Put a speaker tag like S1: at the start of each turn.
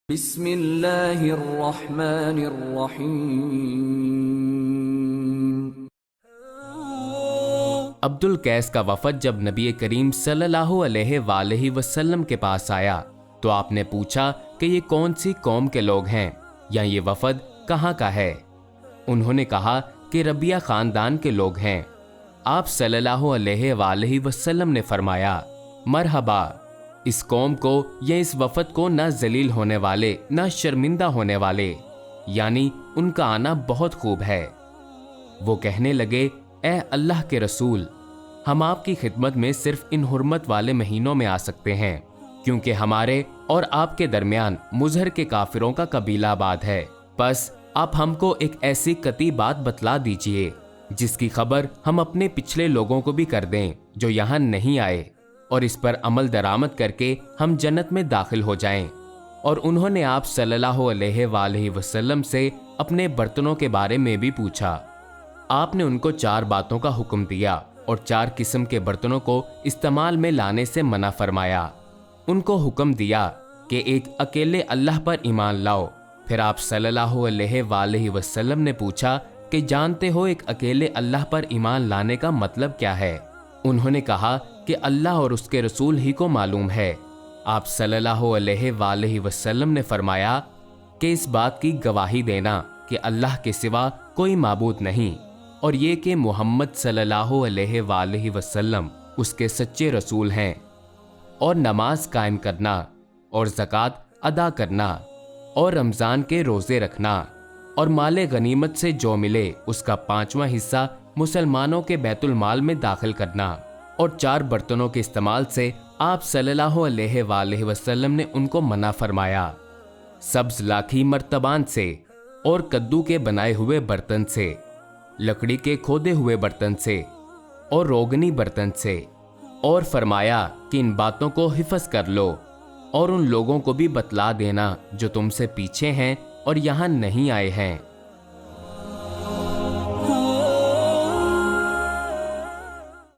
S1: بسم اللہ الرحمن الرحیم۔
S2: عبد القیس کا وفد جب نبی کریم صلی اللہ علیہ وآلہ وسلم کے پاس آیا تو آپ نے پوچھا کہ یہ کون سی قوم کے لوگ ہیں یا یہ وفد کہاں کا ہے؟ انہوں نے کہا کہ ربیہ خاندان کے لوگ ہیں۔ آپ صلی اللہ علیہ وآلہ وسلم نے فرمایا، مرحبا، اس قوم کو یا اس وفد کو نہ ذلیل ہونے والے نہ شرمندہ ہونے والے، یعنی ان کا آنا بہت خوب ہے۔ وہ کہنے لگے، اے اللہ کے رسول، ہم آپ کی خدمت میں صرف ان حرمت والے مہینوں میں آ سکتے ہیں، کیونکہ ہمارے اور آپ کے درمیان مظہر کے کافروں کا قبیلہ آباد ہے۔ بس آپ ہم کو ایک ایسی قطعی بات بتلا دیجئے جس کی خبر ہم اپنے پچھلے لوگوں کو بھی کر دیں جو یہاں نہیں آئے، اور اس پر عمل درآمد کر کے ہم جنت میں داخل ہو جائیں۔ اور انہوں نے آپ صلی اللہ علیہ وآلہ وسلم سے اپنے برتنوں کے بارے میں بھی پوچھا۔ آپ نے ان کو 4 باتوں کا حکم دیا اور 4 قسم کے برتنوں کو استعمال میں لانے سے منع فرمایا۔ ان کو حکم دیا کہ ایک اکیلے اللہ پر ایمان لاؤ۔ پھر آپ صلی اللہ علیہ وآلہ وسلم نے پوچھا کہ جانتے ہو ایک اکیلے اللہ پر ایمان لانے کا مطلب کیا ہے؟ انہوں نے کہا کہ اللہ اور اس کے رسول ہی کو معلوم ہے۔ آپ صلی اللہ علیہ وآلہ وسلم نے فرمایا کہ اس بات کی گواہی دینا کہ اللہ کے سوا کوئی معبود نہیں، اور یہ کہ محمد صلی اللہ علیہ وآلہ وسلم اس کے سچے رسول ہیں، اور نماز قائم کرنا اور زکوٰۃ ادا کرنا اور رمضان کے روزے رکھنا اور مال غنیمت سے جو ملے اس کا 5واں حصہ مسلمانوں کے بیت المال میں داخل کرنا۔ اور 4 برتنوں کے استعمال سے آپ صلی اللہ علیہ وآلہ وسلم نے ان کو منع فرمایا، سبز لاکھی مرتبان سے اور کدو کے بنائے ہوئے برتن سے، لکڑی کے کھودے ہوئے برتن سے اور روغنی برتن سے، اور فرمایا کہ ان باتوں کو حفظ کر لو اور ان لوگوں کو بھی بتلا دینا جو تم سے پیچھے ہیں اور یہاں نہیں آئے ہیں۔